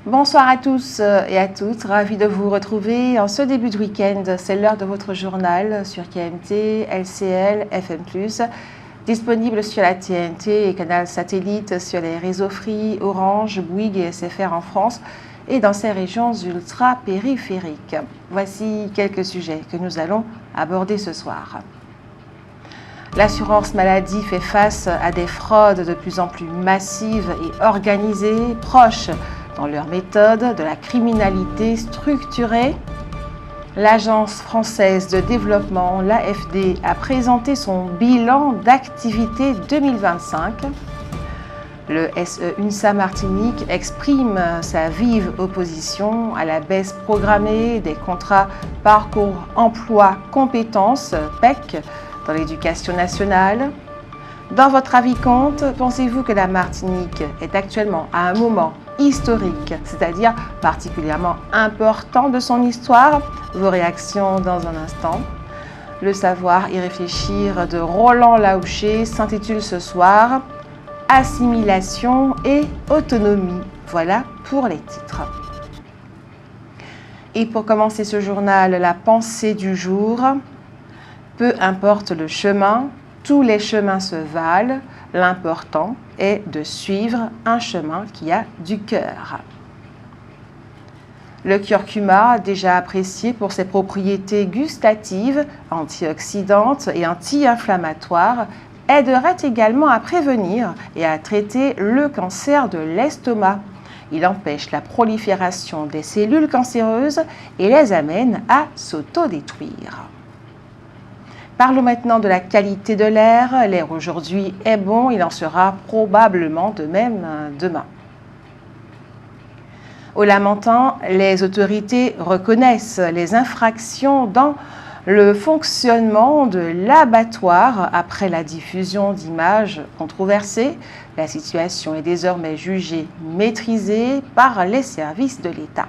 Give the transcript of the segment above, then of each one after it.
Bonsoir à tous et à toutes, ravi de vous retrouver en ce début de week-end. C'est l'heure de votre journal sur KMT, LCL, FM+, disponible sur la TNT et canal satellite sur les réseaux Free, Orange, Bouygues et SFR en France et dans ces régions ultra-périphériques. Voici quelques sujets que nous allons aborder ce soir. L'assurance maladie fait face à des fraudes de plus en plus massives et organisées, proches dans leur méthode de la criminalité structurée. L'Agence française de développement, l'AFD, a présenté son bilan d'activité 2025. Le SE UNSA Martinique exprime sa vive opposition à la baisse programmée des contrats Parcours Emploi Compétences, PEC, dans l'éducation nationale. Dans votre avis compte, pensez-vous que la Martinique est actuellement à un moment historique, c'est-à-dire particulièrement important de son histoire? Vos réactions dans un instant. Le savoir y réfléchir de Roland Laouché s'intitule ce soir « Assimilation et autonomie ». Voilà pour les titres. Et pour commencer ce journal, la pensée du jour. Peu importe le chemin, tous les chemins se valent. L'important est de suivre un chemin qui a du cœur. Le curcuma, déjà apprécié pour ses propriétés gustatives, antioxydantes et anti-inflammatoires, aiderait également à prévenir et à traiter le cancer de l'estomac. Il empêche la prolifération des cellules cancéreuses et les amène à s'autodétruire. Parlons maintenant de la qualité de l'air. L'air aujourd'hui est bon, il en sera probablement de même demain. Au Lamentin, les autorités reconnaissent les infractions dans le fonctionnement de l'abattoir après la diffusion d'images controversées. La situation est désormais jugée maîtrisée par les services de l'État.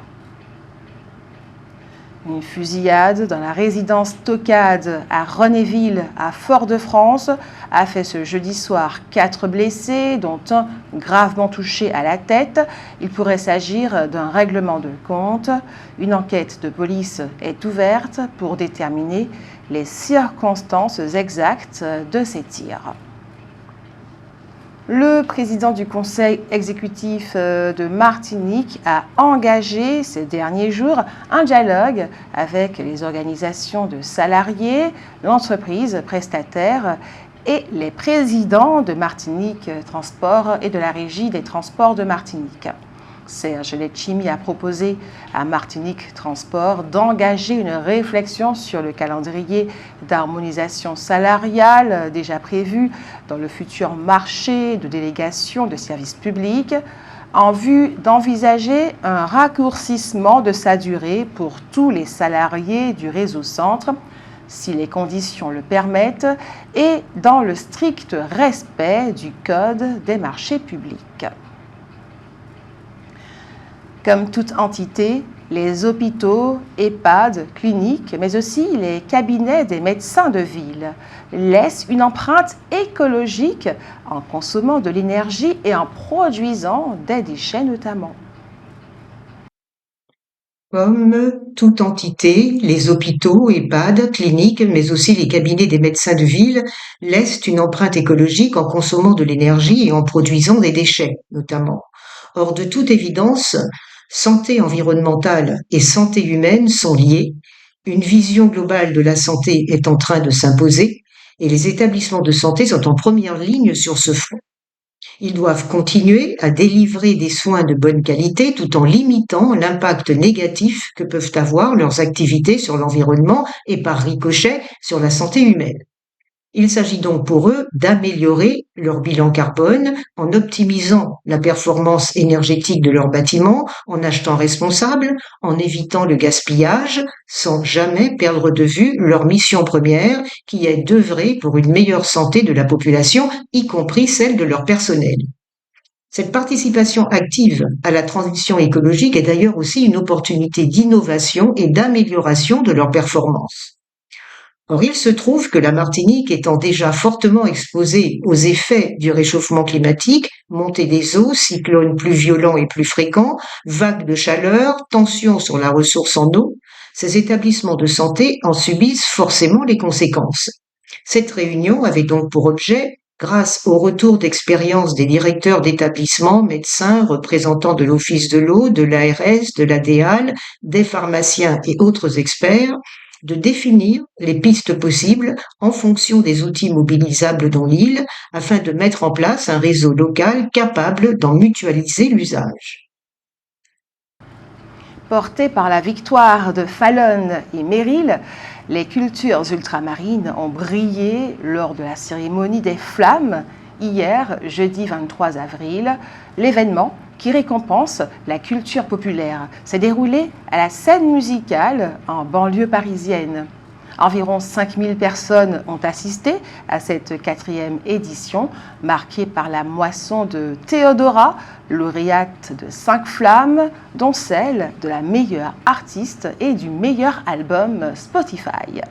Une fusillade dans la résidence Tocade à Renéville, à Fort-de-France, a fait ce jeudi soir 4 blessés, dont un gravement touché à la tête. Il pourrait s'agir d'un règlement de compte. Une enquête de police est ouverte pour déterminer les circonstances exactes de ces tirs. Le président du conseil exécutif de Martinique a engagé ces derniers jours un dialogue avec les organisations de salariés, l'entreprise prestataire et les présidents de Martinique Transport et de la Régie des transports de Martinique. Serge Letchimy a proposé à Martinique Transport d'engager une réflexion sur le calendrier d'harmonisation salariale déjà prévu dans le futur marché de délégation de services publics en vue d'envisager un raccourcissement de sa durée pour tous les salariés du réseau centre, si les conditions le permettent, et dans le strict respect du Code des marchés publics. Comme toute entité, les hôpitaux, EHPAD, cliniques, mais aussi les cabinets des médecins de ville laissent une empreinte écologique en consommant de l'énergie et en produisant des déchets notamment. Comme toute entité, les hôpitaux, EHPAD, cliniques, mais aussi les cabinets des médecins de ville laissent une empreinte écologique en consommant de l'énergie et en produisant des déchets notamment. Or, de toute évidence, santé environnementale et santé humaine sont liées. Une vision globale de la santé est en train de s'imposer et les établissements de santé sont en première ligne sur ce front. Ils doivent continuer à délivrer des soins de bonne qualité tout en limitant l'impact négatif que peuvent avoir leurs activités sur l'environnement et par ricochet sur la santé humaine. Il s'agit donc pour eux d'améliorer leur bilan carbone en optimisant la performance énergétique de leurs bâtiments, en achetant responsable, en évitant le gaspillage, sans jamais perdre de vue leur mission première, qui est d'œuvrer pour une meilleure santé de la population, y compris celle de leur personnel. Cette participation active à la transition écologique est d'ailleurs aussi une opportunité d'innovation et d'amélioration de leurs performances. Or, il se trouve que la Martinique étant déjà fortement exposée aux effets du réchauffement climatique, montée des eaux, cyclones plus violents et plus fréquents, vagues de chaleur, tensions sur la ressource en eau, ces établissements de santé en subissent forcément les conséquences. Cette réunion avait donc pour objet, grâce au retour d'expérience des directeurs d'établissements, médecins, représentants de l'Office de l'eau, de l'ARS, de la DEAL, des pharmaciens et autres experts, de définir les pistes possibles en fonction des outils mobilisables dans l'île afin de mettre en place un réseau local capable d'en mutualiser l'usage. Portés par la victoire de Fallon et Merrill, les cultures ultramarines ont brillé lors de la cérémonie des Flammes, hier, jeudi 23 avril. L'événement, qui récompense la culture populaire, s'est déroulé à la scène musicale en banlieue parisienne. Environ 5000 personnes ont assisté à cette 4e édition, marquée par la moisson de Théodora, lauréate de 5 flammes, dont celle de la meilleure artiste et du meilleur album Spotify.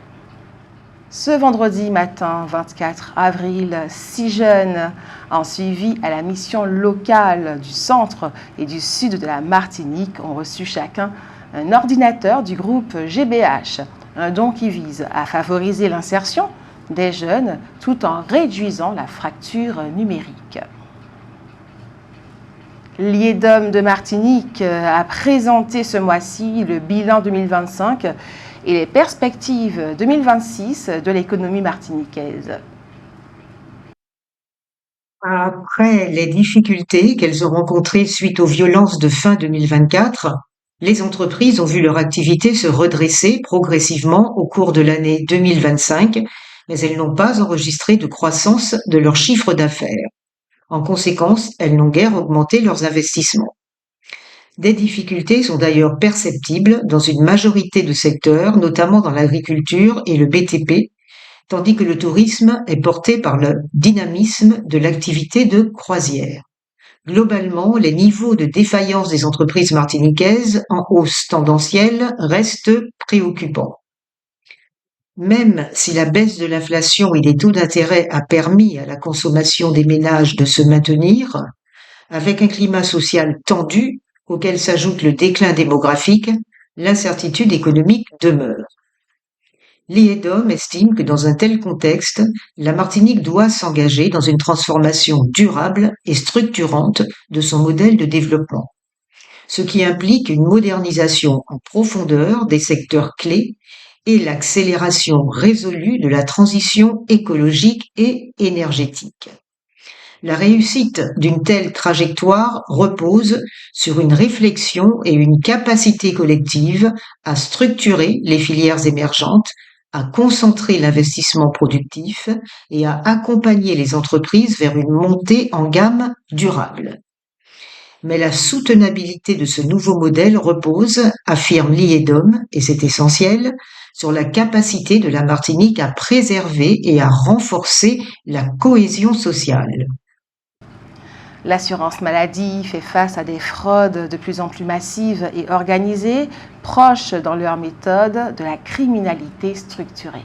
Ce vendredi matin 24 avril, 6 jeunes en suivi à la mission locale du centre et du sud de la Martinique ont reçu chacun un ordinateur du groupe GBH, un don qui vise à favoriser l'insertion des jeunes tout en réduisant la fracture numérique. L'IEDOM de Martinique a présenté ce mois-ci le bilan 2025 et les perspectives 2026 de l'économie martiniquaise. Après les difficultés qu'elles ont rencontrées suite aux violences de fin 2024, les entreprises ont vu leur activité se redresser progressivement au cours de l'année 2025, mais elles n'ont pas enregistré de croissance de leur chiffre d'affaires. En conséquence, elles n'ont guère augmenté leurs investissements. Des difficultés sont d'ailleurs perceptibles dans une majorité de secteurs, notamment dans l'agriculture et le BTP, tandis que le tourisme est porté par le dynamisme de l'activité de croisière. Globalement, les niveaux de défaillance des entreprises martiniquaises en hausse tendancielle restent préoccupants. Même si la baisse de l'inflation et des taux d'intérêt a permis à la consommation des ménages de se maintenir, avec un climat social tendu auquel s'ajoute le déclin démographique, l'incertitude économique demeure. L'IEDOM estime que dans un tel contexte, la Martinique doit s'engager dans une transformation durable et structurante de son modèle de développement, ce qui implique une modernisation en profondeur des secteurs clés et l'accélération résolue de la transition écologique et énergétique. La réussite d'une telle trajectoire repose sur une réflexion et une capacité collective à structurer les filières émergentes, à concentrer l'investissement productif et à accompagner les entreprises vers une montée en gamme durable. Mais la soutenabilité de ce nouveau modèle repose, affirme l'IEDOM, et c'est essentiel, sur la capacité de la Martinique à préserver et à renforcer la cohésion sociale. L'assurance maladie fait face à des fraudes de plus en plus massives et organisées, proches dans leur méthode de la criminalité structurée.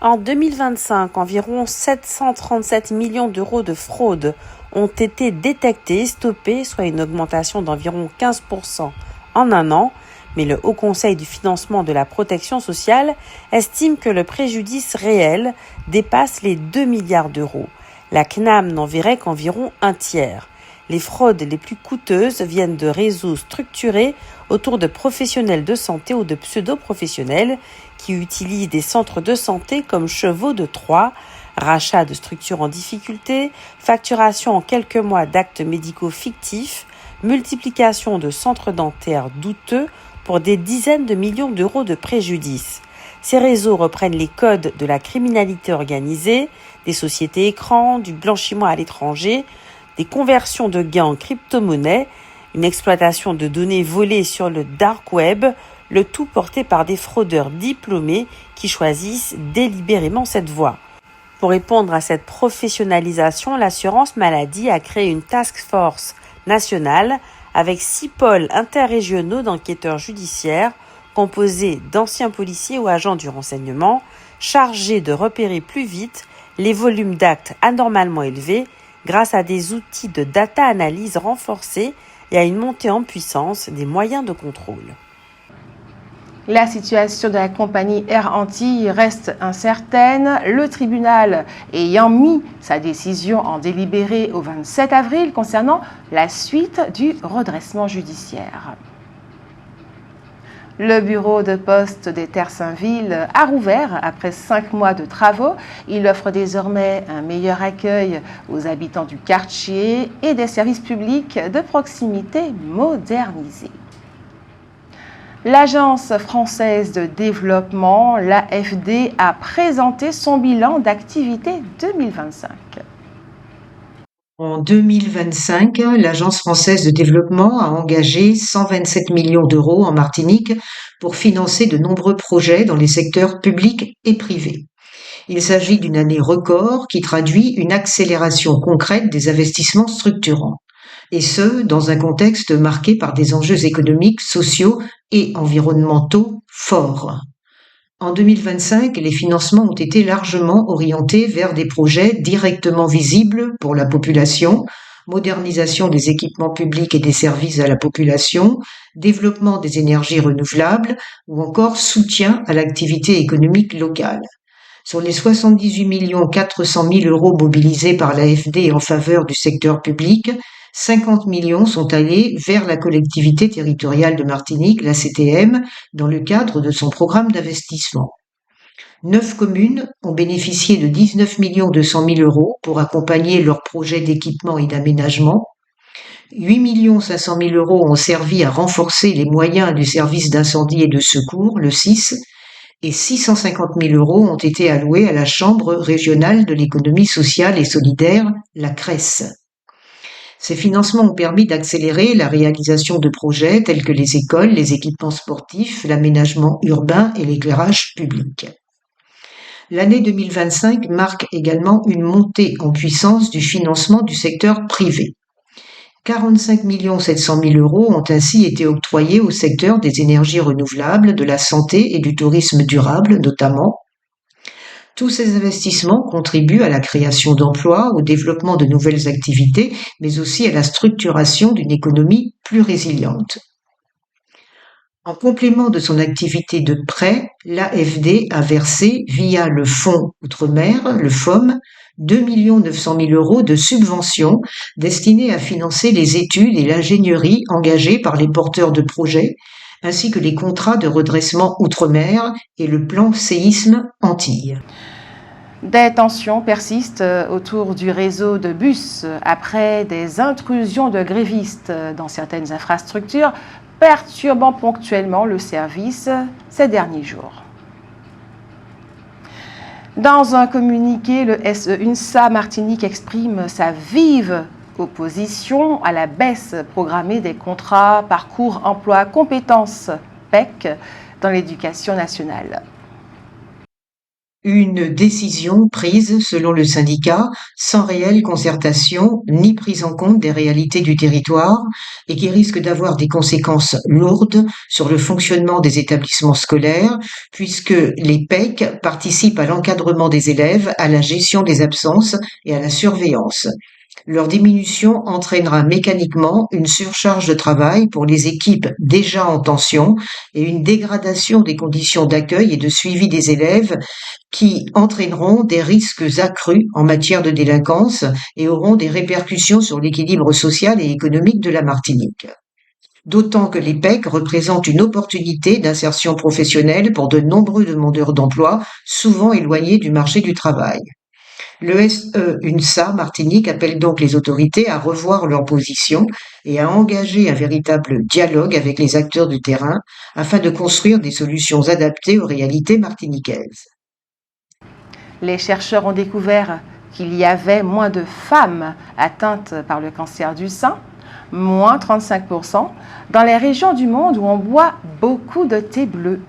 En 2025, environ 737 millions d'euros de fraude ont été détectés et stoppés, soit une augmentation d'environ 15% en un an, mais le Haut Conseil du financement de la protection sociale estime que le préjudice réel dépasse les 2 milliards d'euros. La CNAM n'en verrait qu'environ un tiers. Les fraudes les plus coûteuses viennent de réseaux structurés autour de professionnels de santé ou de pseudo-professionnels qui utilisent des centres de santé comme chevaux de Troie, rachat de structures en difficulté, facturation en quelques mois d'actes médicaux fictifs, multiplication de centres dentaires douteux pour des dizaines de millions d'euros de préjudice. Ces réseaux reprennent les codes de la criminalité organisée, des sociétés écrans, du blanchiment à l'étranger, des conversions de gains en crypto-monnaie, une exploitation de données volées sur le dark web, le tout porté par des fraudeurs diplômés qui choisissent délibérément cette voie. Pour répondre à cette professionnalisation, l'assurance maladie a créé une task force nationale avec 6 pôles interrégionaux d'enquêteurs judiciaires composée d'anciens policiers ou agents du renseignement, chargés de repérer plus vite les volumes d'actes anormalement élevés grâce à des outils de data analyse renforcés et à une montée en puissance des moyens de contrôle. La situation de la compagnie Air Antilles reste incertaine. Le tribunal ayant mis sa décision en délibéré au 27 avril concernant la suite du redressement judiciaire. Le bureau de poste des Terres-Saint-Ville a rouvert après 5 mois de travaux. Il offre désormais un meilleur accueil aux habitants du quartier et des services publics de proximité modernisés. L'Agence française de développement, l'AFD, a présenté son bilan d'activité 2025. En 2025, l'Agence française de développement a engagé 127 millions d'euros en Martinique pour financer de nombreux projets dans les secteurs publics et privés. Il s'agit d'une année record qui traduit une accélération concrète des investissements structurants, et ce, dans un contexte marqué par des enjeux économiques, sociaux et environnementaux forts. En 2025, les financements ont été largement orientés vers des projets directement visibles pour la population, modernisation des équipements publics et des services à la population, développement des énergies renouvelables ou encore soutien à l'activité économique locale. Sur les 78 400 000 euros mobilisés par l'AFD en faveur du secteur public, 50 millions sont allés vers la collectivité territoriale de Martinique, la CTM, dans le cadre de son programme d'investissement. 9 communes ont bénéficié de 19 200 000 euros pour accompagner leurs projets d'équipement et d'aménagement. 8 500 000 euros ont servi à renforcer les moyens du service d'incendie et de secours, le SIS, et 650 000 euros ont été alloués à la Chambre régionale de l'économie sociale et solidaire, la CRES. Ces financements ont permis d'accélérer la réalisation de projets tels que les écoles, les équipements sportifs, l'aménagement urbain et l'éclairage public. L'année 2025 marque également une montée en puissance du financement du secteur privé. 45 700 000 euros ont ainsi été octroyés au secteur des énergies renouvelables, de la santé et du tourisme durable notamment. Tous ces investissements contribuent à la création d'emplois, au développement de nouvelles activités, mais aussi à la structuration d'une économie plus résiliente. En complément de son activité de prêt, l'AFD a versé, via le Fonds Outre-mer, le FOM, 2 900 000 euros de subventions destinées à financer les études et l'ingénierie engagées par les porteurs de projets, ainsi que les contrats de redressement outre-mer et le plan séisme Antilles. Des tensions persistent autour du réseau de bus après des intrusions de grévistes dans certaines infrastructures, perturbant ponctuellement le service ces derniers jours. Dans un communiqué, le SE-UNSA Martinique exprime sa vive opposition à la baisse programmée des contrats Parcours Emploi Compétences PEC dans l'éducation nationale. Une décision prise, selon le syndicat, sans réelle concertation ni prise en compte des réalités du territoire et qui risque d'avoir des conséquences lourdes sur le fonctionnement des établissements scolaires puisque les PEC participent à l'encadrement des élèves, à la gestion des absences et à la surveillance. Leur diminution entraînera mécaniquement une surcharge de travail pour les équipes déjà en tension et une dégradation des conditions d'accueil et de suivi des élèves qui entraîneront des risques accrus en matière de délinquance et auront des répercussions sur l'équilibre social et économique de la Martinique. D'autant que les PEC représentent une opportunité d'insertion professionnelle pour de nombreux demandeurs d'emploi, souvent éloignés du marché du travail. Le SE-UNSA Martinique appelle donc les autorités à revoir leur position et à engager un véritable dialogue avec les acteurs du terrain afin de construire des solutions adaptées aux réalités martiniquaises. Les chercheurs ont découvert qu'il y avait moins de femmes atteintes par le cancer du sein, moins 35%, dans les régions du monde où on boit beaucoup de thé bleu.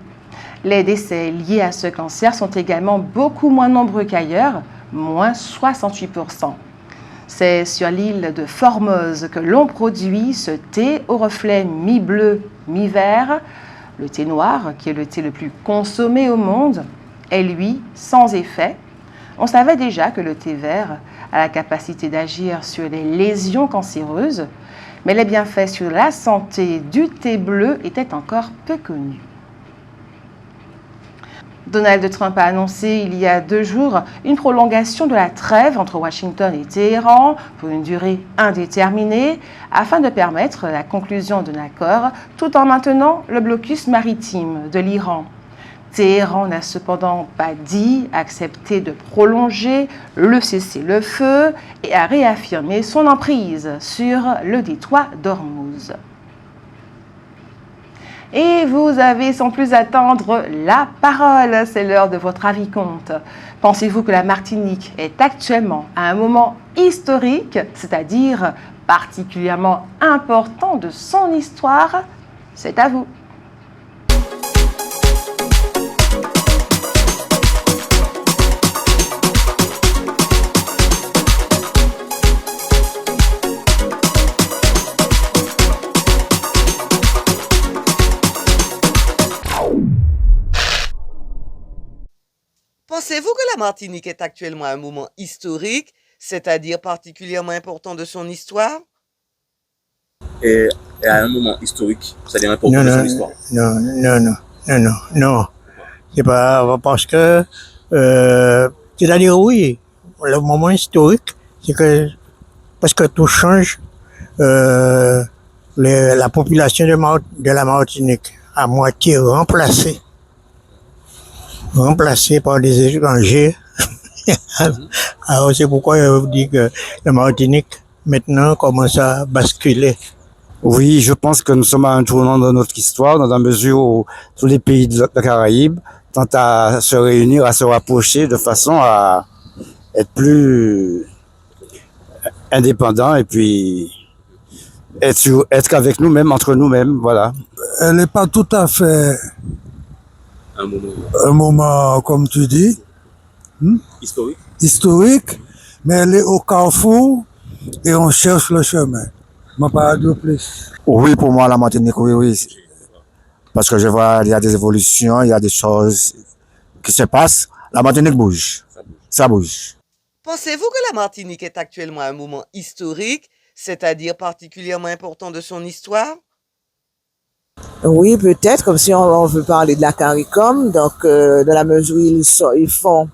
Les décès liés à ce cancer sont également beaucoup moins nombreux qu'ailleurs, moins 68%. C'est sur l'île de Formose que l'on produit ce thé au reflet mi-bleu, mi-vert. Le thé noir, qui est le thé le plus consommé au monde, est lui sans effet. On savait déjà que le thé vert a la capacité d'agir sur les lésions cancéreuses, mais les bienfaits sur la santé du thé bleu étaient encore peu connus. Donald Trump a annoncé il y a 2 jours une prolongation de la trêve entre Washington et Téhéran pour une durée indéterminée afin de permettre la conclusion d'un accord tout en maintenant le blocus maritime de l'Iran. Téhéran n'a cependant pas dit accepter de prolonger le cessez-le-feu et a réaffirmé son emprise sur le détroit d'Ormuz. Et vous avez sans plus attendre la parole, c'est l'heure de votre avis compte. Pensez-vous que la Martinique est actuellement à un moment historique, c'est-à-dire particulièrement important de son histoire? C'est à vous. Pensez-vous que la Martinique est actuellement à un moment historique, c'est-à-dire particulièrement important de son histoire? Et à un moment historique, c'est-à-dire important de son histoire. Non. C'est pas parce que, c'est-à-dire oui, le moment historique, c'est que parce que tout change, la population de la Martinique à moitié remplacée par des étrangers. Alors c'est pourquoi je vous dis que la Martinique maintenant commence à basculer. Oui, je pense que nous sommes à un tournant dans notre histoire, dans la mesure où tous les pays de la Caraïbe tentent à se réunir, à se rapprocher de façon à être plus indépendants et puis être qu'avec nous-mêmes, entre nous-mêmes, voilà. Elle n'est pas tout à fait un moment, comme tu dis, historique, mais elle est au carrefour et on cherche le chemin. Ma pas de plus. Oui, pour moi, la Martinique, oui. Parce que je vois, il y a des évolutions, il y a des choses qui se passent. La Martinique bouge. Ça bouge. Pensez-vous que la Martinique est actuellement à un moment historique, c'est-à-dire particulièrement important de son histoire? Oui, peut-être, comme si on veut parler de la CARICOM, donc dans la mesure où ils font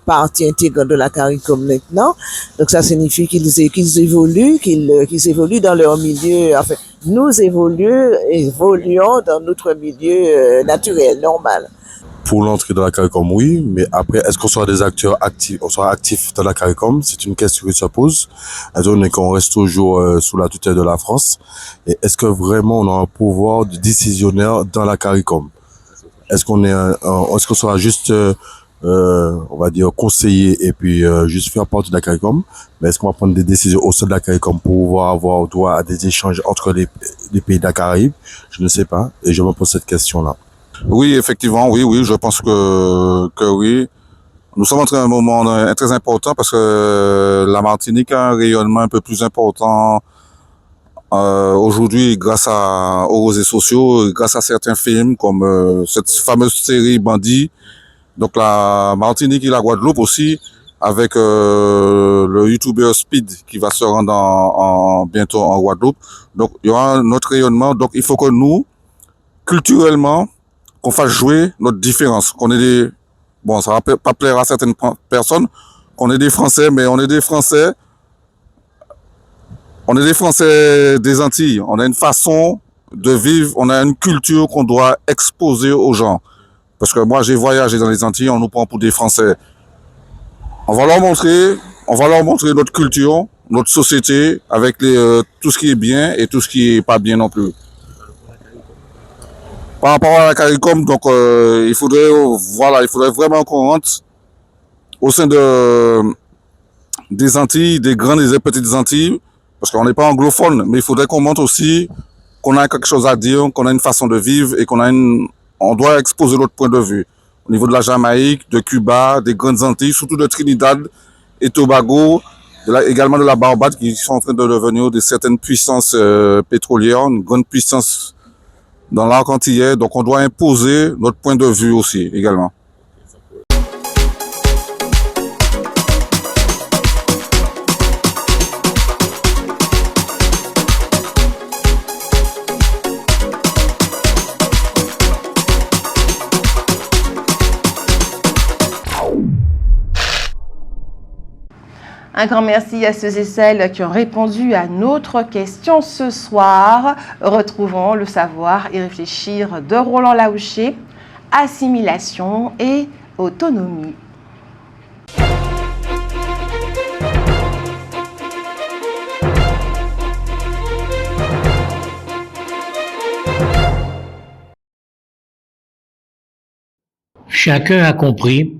partie intégrante de la CARICOM maintenant, donc ça signifie qu'ils évoluent dans leur milieu, enfin, nous évoluons dans notre milieu naturel, normal. Pour l'entrée dans la CARICOM, oui, mais après, est-ce qu'on sera des acteurs actifs, on sera actifs dans la CARICOM? C'est une question qui se pose, étant donné qu'on reste toujours sous la tutelle de la France. Et est-ce que vraiment on a un pouvoir de décisionnaire dans la CARICOM? Est-ce qu'on sera juste, on va dire, conseiller et puis juste faire partie de la CARICOM? Mais est-ce qu'on va prendre des décisions au sein de la CARICOM pour pouvoir avoir droit à des échanges entre les pays de la Caraïbe? Je ne sais pas, et je me pose cette question-là. Oui, effectivement, oui, je pense que oui. Nous sommes entrés à un moment très important parce que la Martinique a un rayonnement un peu plus important aujourd'hui grâce aux réseaux sociaux, grâce à certains films comme cette fameuse série Bandit. Donc la Martinique et la Guadeloupe aussi, avec le YouTuber Speed qui va se rendre bientôt en Guadeloupe. Donc il y aura notre rayonnement. Donc il faut que nous, culturellement, qu'on fasse jouer notre différence, qu'on ait ça va pas plaire à certaines personnes, qu'on est des Français, mais on est des Français des Antilles. On a une façon de vivre, on a une culture qu'on doit exposer aux gens. Parce que moi, j'ai voyagé dans les Antilles, on nous prend pour des Français. On va leur montrer notre culture, notre société, avec tout ce qui est bien et tout ce qui est pas bien non plus. Par rapport à la CARICOM, donc il faudrait vraiment qu'on rentre au sein des Antilles, des grandes et des petites Antilles, parce qu'on n'est pas anglophone, mais il faudrait qu'on montre aussi qu'on a quelque chose à dire, qu'on a une façon de vivre et on doit exposer notre point de vue. Au niveau de la Jamaïque, de Cuba, des grandes Antilles, surtout de Trinidad et Tobago, également de la Barbade, qui sont en train de devenir de certaines puissances pétrolières, une grande puissance dans l'arc antillais. Donc on doit imposer notre point de vue aussi également. Un grand merci à ceux et celles qui ont répondu à notre question ce soir. Retrouvons le savoir et réfléchir de Roland Laouché, assimilation et autonomie. Chacun a compris,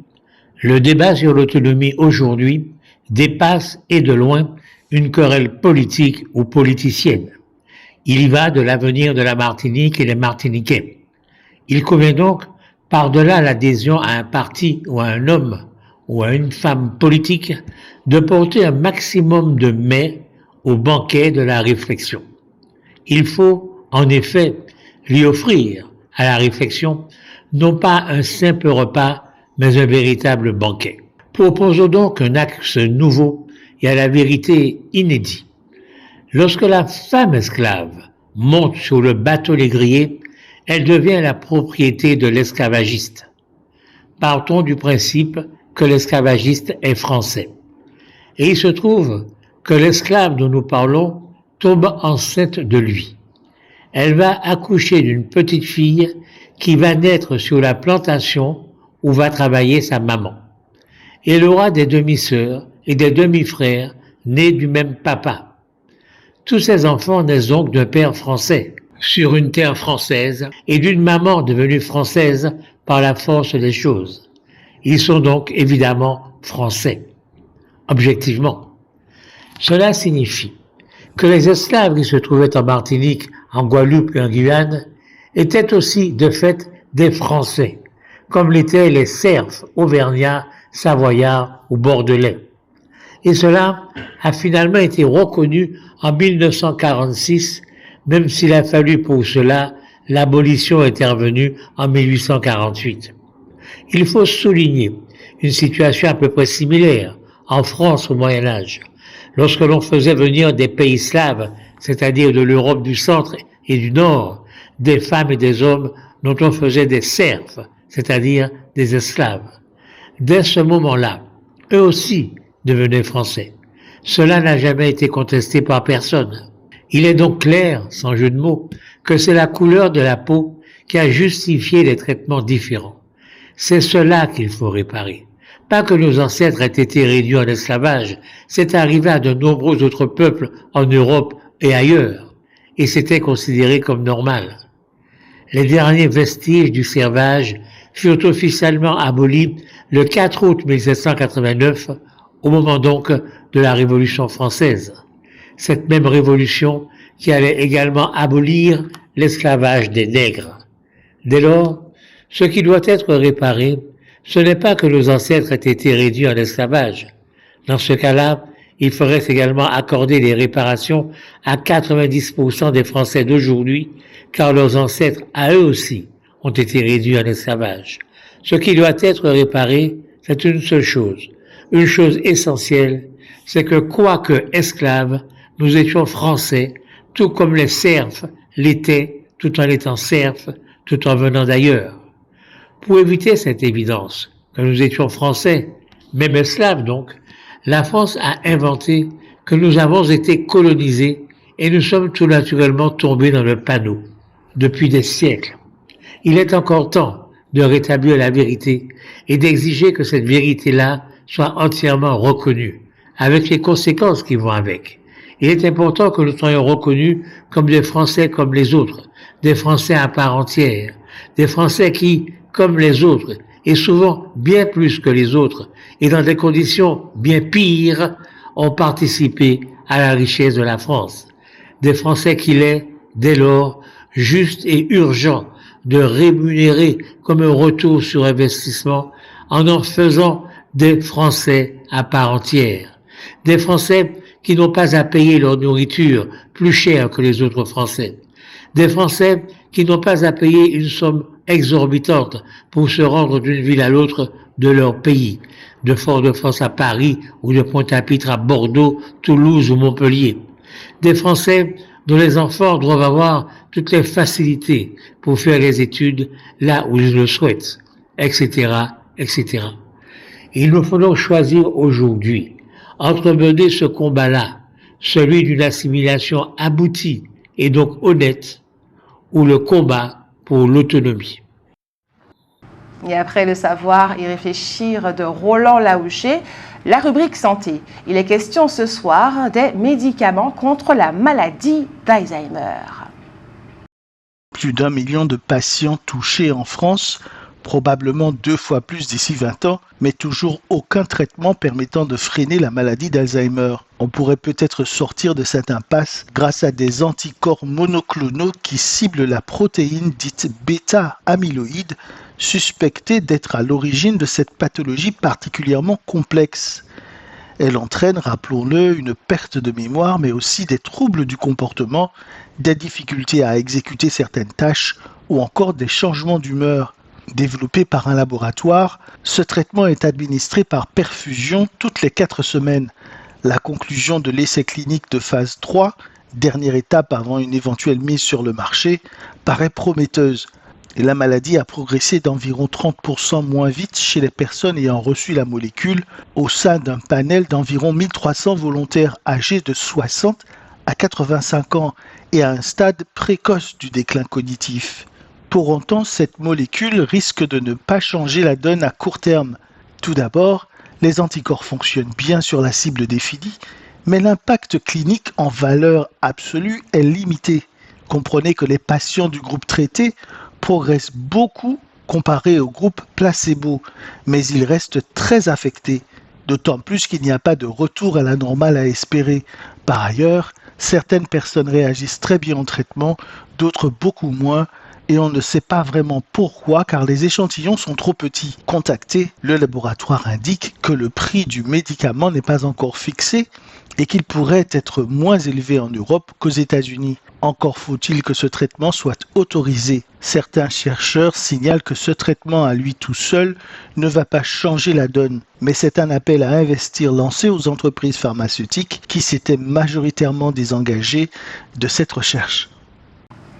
le débat sur l'autonomie aujourd'hui dépasse et de loin une querelle politique ou politicienne. Il y va de l'avenir de la Martinique et des Martiniquais. Il convient donc, par-delà l'adhésion à un parti ou à un homme ou à une femme politique, de porter un maximum de mets au banquet de la réflexion. Il faut, en effet, lui offrir à la réflexion non pas un simple repas, mais un véritable banquet. Proposons donc un axe nouveau et à la vérité inédit. Lorsque la femme esclave monte sur le bateau négrier, elle devient la propriété de l'esclavagiste. Partons du principe que l'esclavagiste est français. Et il se trouve que l'esclave dont nous parlons tombe enceinte de lui. Elle va accoucher d'une petite fille qui va naître sur la plantation où va travailler sa maman. Elle aura des demi-sœurs et des demi-frères nés du même papa. Tous ces enfants naissent donc d'un père français, sur une terre française, et d'une maman devenue française par la force des choses. Ils sont donc évidemment français, objectivement. Cela signifie que les esclaves qui se trouvaient en Martinique, en Guadeloupe et en Guyane étaient aussi de fait des Français, comme l'étaient les serfs auvergnats, savoyards ou bordelais. Et cela a finalement été reconnu en 1946, même s'il a fallu pour cela l'abolition intervenue en 1848. Il faut souligner une situation à peu près similaire en France au Moyen-Âge, lorsque l'on faisait venir des pays slaves, c'est-à-dire de l'Europe du centre et du nord, des femmes et des hommes dont on faisait des serfs, c'est-à-dire des esclaves. Dès ce moment-là, eux aussi devenaient français. Cela n'a jamais été contesté par personne. Il est donc clair, sans jeu de mots, que c'est la couleur de la peau qui a justifié les traitements différents. C'est cela qu'il faut réparer. Pas que nos ancêtres aient été réduits en esclavage, c'est arrivé à de nombreux autres peuples en Europe et ailleurs, et c'était considéré comme normal. Les derniers vestiges du servage furent officiellement abolis le 4 août 1789, au moment donc de la Révolution française. Cette même révolution qui allait également abolir l'esclavage des nègres. Dès lors, ce qui doit être réparé, ce n'est pas que nos ancêtres aient été réduits en esclavage. Dans ce cas-là, il faudrait également accorder des réparations à 90% des Français d'aujourd'hui, car leurs ancêtres, à eux aussi, ont été réduits en esclavage. Ce qui doit être réparé, c'est une seule chose. Une chose essentielle, c'est que quoique esclaves, nous étions Français, tout comme les serfs l'étaient, tout en étant serfs, tout en venant d'ailleurs. Pour éviter cette évidence, que nous étions Français, même esclaves donc, la France a inventé que nous avons été colonisés et nous sommes tout naturellement tombés dans le panneau depuis des siècles. Il est encore temps de rétablir la vérité et d'exiger que cette vérité-là soit entièrement reconnue, avec les conséquences qui vont avec. Il est important que nous soyons reconnus comme des Français comme les autres, des Français à part entière, des Français qui, comme les autres, et souvent bien plus que les autres, et dans des conditions bien pires, ont participé à la richesse de la France. Des Français qu'il est, dès lors, juste et urgent de rémunérer comme un retour sur investissement en faisant des Français à part entière. Des Français qui n'ont pas à payer leur nourriture plus cher que les autres Français. Des Français qui n'ont pas à payer une somme exorbitante pour se rendre d'une ville à l'autre de leur pays, de Fort-de-France à Paris ou de Pointe-à-Pitre à Bordeaux, Toulouse ou Montpellier. Des Français dont les enfants doivent avoir toutes les facilités pour faire les études là où ils le souhaitent, etc., etc. Il nous faut donc choisir aujourd'hui entre mener ce combat-là, celui d'une assimilation aboutie et donc honnête, ou le combat pour l'autonomie. Et après le savoir et réfléchir de Roland Laouché, la rubrique santé. Il est question ce soir des médicaments contre la maladie d'Alzheimer. Plus d'1 million de patients touchés en France, probablement 2 fois plus d'ici 20 ans, mais toujours aucun traitement permettant de freiner la maladie d'Alzheimer. On pourrait peut-être sortir de cette impasse grâce à des anticorps monoclonaux qui ciblent la protéine dite bêta-amyloïde, suspectée d'être à l'origine de cette pathologie particulièrement complexe. Elle entraîne, rappelons-le, une perte de mémoire, mais aussi des troubles du comportement, des difficultés à exécuter certaines tâches ou encore des changements d'humeur. Développé par un laboratoire, ce traitement est administré par perfusion toutes les 4 semaines. La conclusion de l'essai clinique de phase 3, dernière étape avant une éventuelle mise sur le marché, paraît prometteuse. Et la maladie a progressé d'environ 30% moins vite chez les personnes ayant reçu la molécule au sein d'un panel d'environ 1300 volontaires âgés de 60 à 85 ans et à un stade précoce du déclin cognitif. Pour autant, cette molécule risque de ne pas changer la donne à court terme. Tout d'abord, les anticorps fonctionnent bien sur la cible définie, mais l'impact clinique en valeur absolue est limité. Comprenez que les patients du groupe traité progressent beaucoup comparé au groupe placebo, mais ils restent très affectés, d'autant plus qu'il n'y a pas de retour à la normale à espérer. Par ailleurs, certaines personnes réagissent très bien au traitement, d'autres beaucoup moins, et on ne sait pas vraiment pourquoi car les échantillons sont trop petits. Contacté, le laboratoire indique que le prix du médicament n'est pas encore fixé et qu'il pourrait être moins élevé en Europe qu'aux États-Unis. Encore faut-il que ce traitement soit autorisé. Certains chercheurs signalent que ce traitement à lui tout seul ne va pas changer la donne, mais c'est un appel à investir lancé aux entreprises pharmaceutiques qui s'étaient majoritairement désengagées de cette recherche.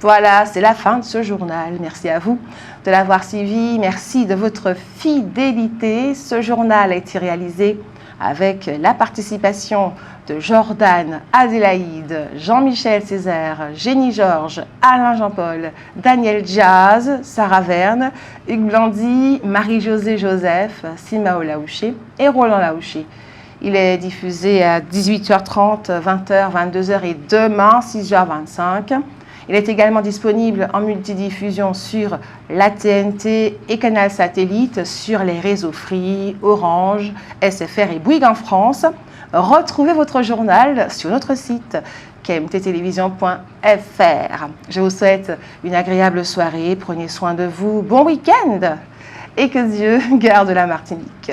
Voilà, c'est la fin de ce journal. Merci à vous de l'avoir suivi. Merci de votre fidélité. Ce journal a été réalisé avec la participation de Jordan, Adélaïde, Jean-Michel Césaire, Jenny Georges, Alain Jean-Paul, Daniel Jazz, Sarah Verne, Hugues Blandy, Marie-Josée Joseph, Simao Laouché et Roland Laouché. Il est diffusé à 18h30, 20h, 22h et demain 6h25. Il est également disponible en multidiffusion sur la TNT et Canal Satellite, sur les réseaux Free, Orange, SFR et Bouygues en France. Retrouvez votre journal sur notre site kmttelevision.fr. Je vous souhaite une agréable soirée, prenez soin de vous, bon week-end et que Dieu garde la Martinique.